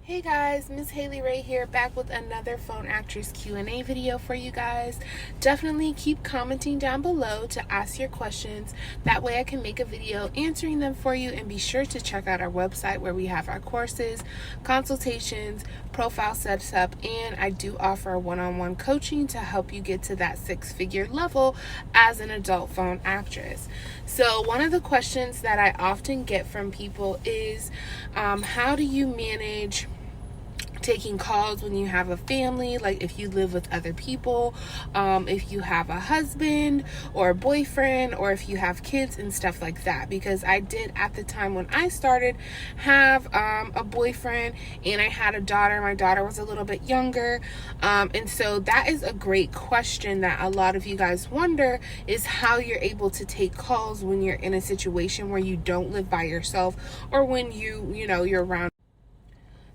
Hey guys, Miss Haley Ray here, back with another Phone Actress Q&A video for you guys. Definitely keep commenting down below to ask your questions. That way I can make a video answering them for you, and be sure to check out our website where we have our courses, consultations, profile setup, and I do offer one-on-one coaching to help you get to that six-figure level as an adult phone actress. So one of the questions that I often get from people is, how do you manage taking calls when you have a family, like if you live with other people, if you have a husband or a boyfriend, or if you have kids and stuff like that? Because I did, at the time when I started, have a boyfriend, and I had a daughter. My daughter was a little bit younger, and so that is a great question that a lot of you guys wonder, is how you're able to take calls when you're in a situation where you don't live by yourself, or when you're around.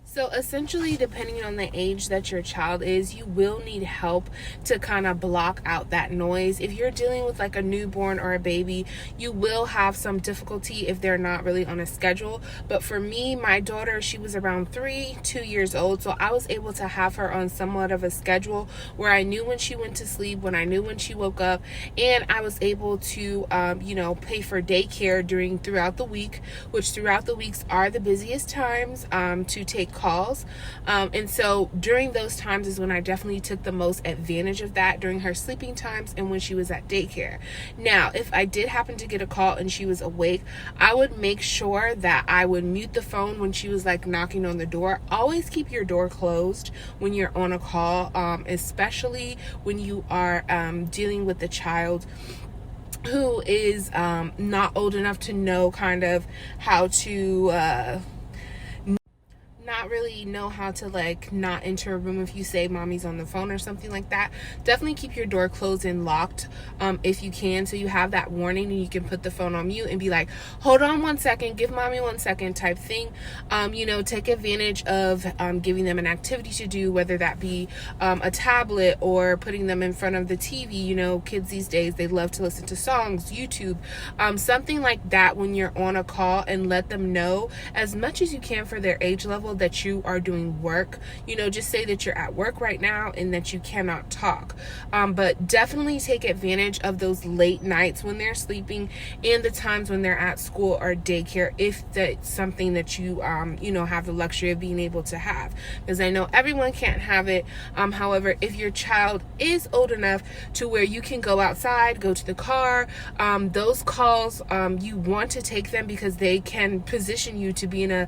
So essentially, depending on the age that your child is, you will need help to kind of block out that noise. If you're dealing with like a newborn or a baby, you will have some difficulty if they're not really on a schedule. But for me, my daughter, she was around 2 years old, so I was able to have her on somewhat of a schedule where I knew when she went to sleep, when I knew when she woke up, and I was able to pay for daycare throughout the week, which throughout the weeks are the busiest times to take calls. And so during those times is when I definitely took the most advantage of that, during her sleeping times and when she was at daycare. Now, if I did happen to get a call and she was awake, I would make sure that I would mute the phone when she was like knocking on the door. Always keep your door closed when you're on a call, especially when you are dealing with a child who is not old enough to know kind of how to not really know how to like not enter a room if you say mommy's on the phone or something like that. Definitely keep your door closed and locked if you can, so you have that warning and you can put the phone on mute and be like, hold on 1 second, give mommy 1 second type thing. Take advantage of giving them an activity to do, whether that be a tablet or putting them in front of the TV. Kids these days, they love to listen to songs, YouTube, something like that when you're on a call, and let them know as much as you can for their age level that you are doing work. Just say that you're at work right now and that you cannot talk. But definitely take advantage of those late nights when they're sleeping and the times when they're at school or daycare, if that's something that you have the luxury of being able to have, because I know everyone can't have it. However, if your child is old enough to where you can go outside, go to the car, those calls, you want to take them because they can position you to be in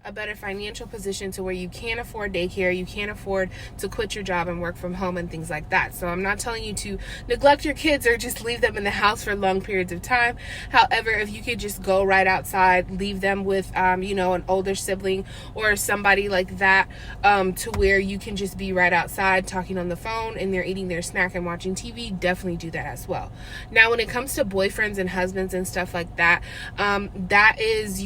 a better financial position to where you can't afford daycare, you can't afford to quit your job and work from home and things like that. So I'm not telling you to neglect your kids or just leave them in the house for long periods of time. However, if you could just go right outside, leave them with an older sibling or somebody like that, to where you can just be right outside talking on the phone and they're eating their snack and watching TV, definitely do that as well. Now, when it comes to boyfriends and husbands and stuff like that, that is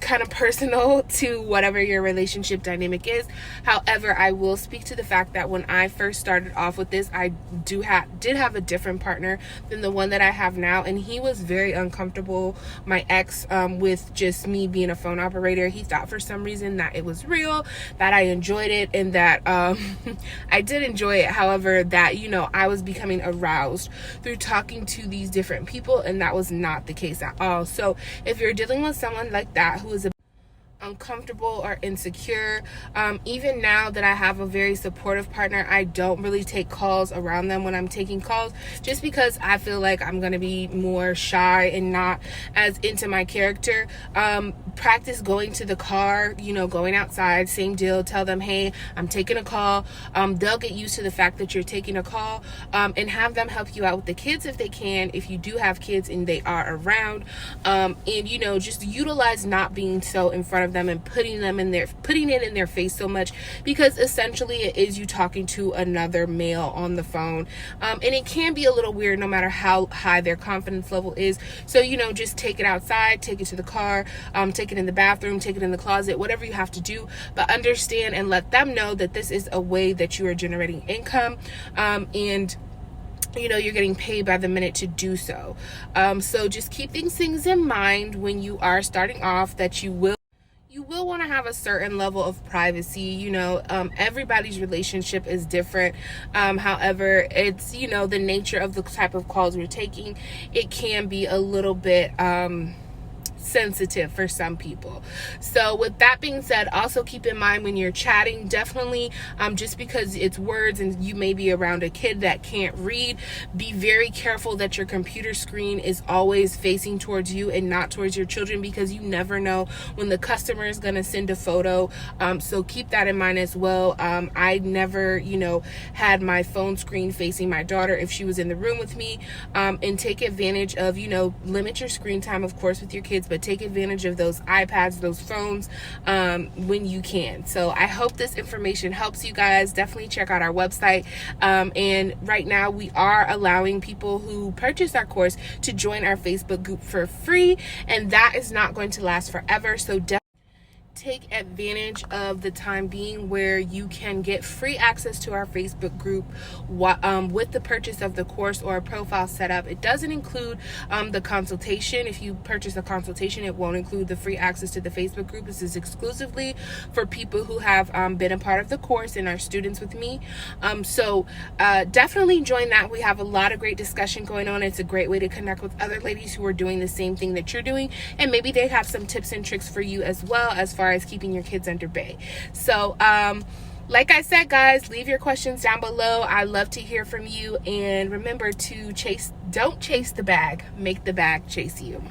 kind of personal to whatever your relationship dynamic is. However, I will speak to the fact that when I first started off with this, I did have a different partner than the one that I have now, and he was very uncomfortable, my ex, with just me being a phone operator. He thought for some reason that it was real, that I enjoyed it, and that I did enjoy it. However, that I was becoming aroused through talking to these different people, and that was not the case at all. So if you're dealing with someone like that who is uncomfortable or insecure, even now that I have a very supportive partner, I don't really take calls around them when I'm taking calls, just because I feel like I'm going to be more shy and not as into my character. Practice going to the car, going outside, same deal. Tell them, hey, I'm taking a call. They'll get used to the fact that you're taking a call, and have them help you out with the kids if they can, if you do have kids and they are around, and just utilize not being so in front of them and putting it in their face so much, because essentially it is you talking to another male on the phone, and it can be a little weird no matter how high their confidence level is. So just take it outside, take it to the car, take it in the bathroom, take it in the closet, whatever you have to do, but understand and let them know that this is a way that you are generating income, and you're getting paid by the minute to do so. So just keep these things in mind when you are starting off, that you will will want to have a certain level of privacy. You know, everybody's relationship is different. However, it's, you know, the nature of the type of calls we're taking. It can be a little bit sensitive for some people. So with that being said, also keep in mind when you're chatting, definitely just because it's words and you may be around a kid that can't read, be very careful that your computer screen is always facing towards you and not towards your children, because you never know when the customer is going to send a photo. So keep that in mind as well. I never, you know, had my phone screen facing my daughter if she was in the room with me, and take advantage of, you know, limit your screen time, of course, with your kids, but take advantage of those iPads, those phones, when you can. So I hope this information helps you guys. Definitely check out our website. And right now we are allowing people who purchase our course to join our Facebook group for free, and that is not going to last forever. So take advantage of the time being where you can get free access to our Facebook group with the purchase of the course or a profile setup. It doesn't include the consultation. If you purchase a consultation, it won't include the free access to the Facebook group. This is exclusively for people who have been a part of the course and are students with me. So definitely join that. We have a lot of great discussion going on. It's a great way to connect with other ladies who are doing the same thing that you're doing, and maybe they have some tips and tricks for you as well, as far as keeping your kids under bay. So like I said, guys, leave your questions down below. I love to hear from you, and remember to don't chase the bag, make the bag chase you.